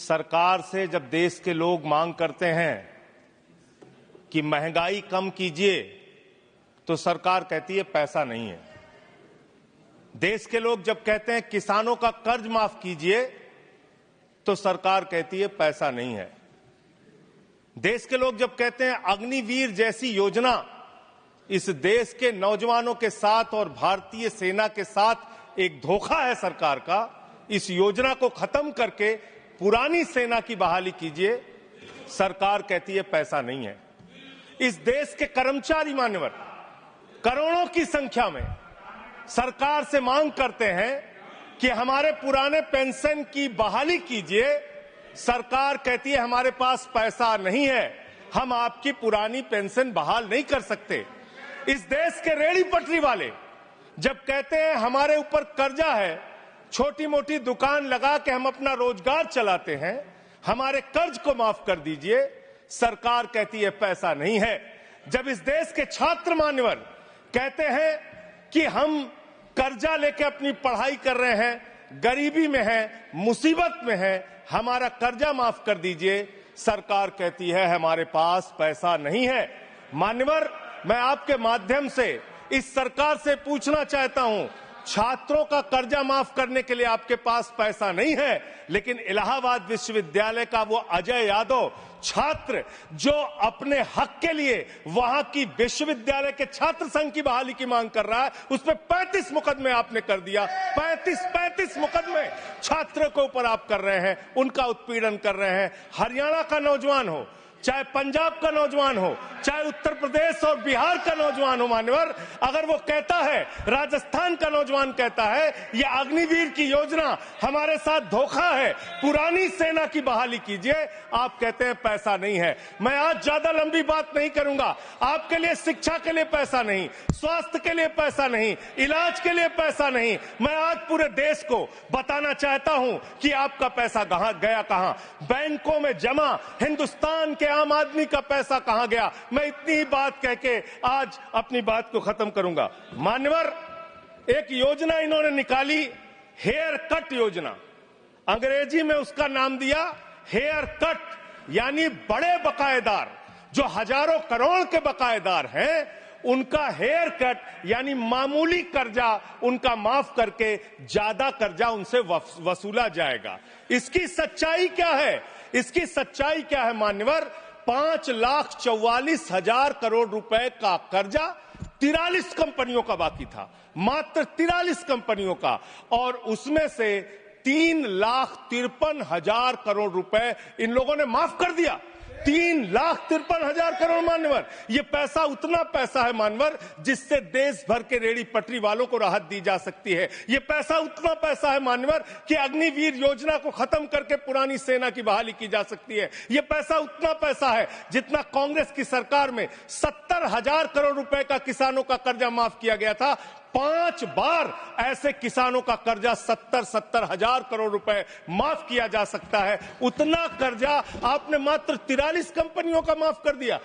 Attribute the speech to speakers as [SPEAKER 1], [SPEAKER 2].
[SPEAKER 1] सरकार से जब देश के लोग मांग करते हैं कि महंगाई कम कीजिए, तो सरकार कहती है पैसा नहीं है। देश के लोग जब कहते हैं किसानों का कर्ज माफ कीजिए, तो सरकार कहती है पैसा नहीं है। देश के लोग जब कहते हैं अग्निवीर जैसी योजना इस देश के नौजवानों के साथ और भारतीय सेना के साथ एक धोखा है सरकार का, इस योजना को खत्म करके पुरानी सेना की बहाली कीजिए, सरकार कहती है पैसा नहीं है। इस देश के कर्मचारी मान्यवर करोड़ों की संख्या में सरकार से मांग करते हैं कि हमारे पुराने पेंशन की बहाली कीजिए। सरकार कहती है हमारे पास पैसा नहीं है, हम आपकी पुरानी पेंशन बहाल नहीं कर सकते। इस देश के रेहड़ी पटरी वाले जब कहते हैं हमारे ऊपर कर्जा है, छोटी मोटी दुकान लगा के हम अपना रोजगार चलाते हैं, हमारे कर्ज को माफ कर दीजिए, सरकार कहती है पैसा नहीं है। जब इस देश के छात्र मान्यवर कहते हैं कि हम कर्जा लेके अपनी पढ़ाई कर रहे हैं, गरीबी में हैं, मुसीबत में हैं, हमारा कर्जा माफ कर दीजिए, सरकार कहती है हमारे पास पैसा नहीं है। मान्यवर, मैं आपके माध्यम से इस सरकार से पूछना चाहता हूं, छात्रों का कर्जा माफ करने के लिए आपके पास पैसा नहीं है, लेकिन इलाहाबाद विश्वविद्यालय का वो अजय यादव छात्र जो अपने हक के लिए वहां की विश्वविद्यालय के छात्र संघ की बहाली की मांग कर रहा है, उस पर 35 मुकदमे आपने कर दिया। 35 मुकदमे छात्रों के ऊपर आप कर रहे हैं, उनका उत्पीड़न कर रहे हैं। हरियाणा का नौजवान हो, चाहे पंजाब का नौजवान हो, चाहे उत्तर प्रदेश और बिहार का नौजवान हो मान्यवर, अगर वो कहता है, राजस्थान का नौजवान कहता है ये अग्निवीर की योजना हमारे साथ धोखा है, पुरानी सेना की बहाली कीजिए, आप कहते हैं पैसा नहीं है। मैं आज ज्यादा लंबी बात नहीं करूंगा। आपके लिए शिक्षा के लिए पैसा नहीं, स्वास्थ्य के लिए पैसा नहीं, इलाज के लिए पैसा नहीं। मैं आज पूरे देश को बताना चाहता हूं कि आपका पैसा कहां गया, कहां बैंकों में जमा हिंदुस्तान के आम आदमी का पैसा कहां गया। मैं इतनी ही बात कह के आज अपनी बात को खत्म करूंगा। मान्यवर, एक योजना इन्होंने निकाली, हेयर कट योजना, अंग्रेजी में उसका नाम दिया हेयर कट, यानी बड़े बकायेदार जो हजारों करोड़ के बकायेदार हैं, उनका हेयर कट यानी मामूली कर्जा उनका माफ करके ज्यादा कर्जा उनसे वसूला जाएगा। इसकी सच्चाई क्या है? इसकी सच्चाई क्या है मान्यवर? 5,44,000 करोड़ रुपए का कर्जा 43 कंपनियों का बाकी था, मात्र 43 कंपनियों का, और उसमें से 3,53,000 करोड़ रुपए इन लोगों ने माफ कर दिया। 3,53,000 करोड़ मान्यवर, ये पैसा उतना पैसा है मान्यवर जिससे देश भर के रेहड़ी पटरी वालों को राहत दी जा सकती है। ये पैसा उतना पैसा है मान्यवर कि अग्निवीर योजना को खत्म करके पुरानी सेना की बहाली की जा सकती है। ये पैसा उतना पैसा है जितना कांग्रेस की सरकार में 70,000 करोड़ रुपए का किसानों का कर्जा माफ किया गया था। 5 बार ऐसे किसानों का कर्जा 70,000 करोड़ रुपए माफ किया जा सकता है। उतना कर्जा आपने मात्र 43 कंपनियों का माफ कर दिया।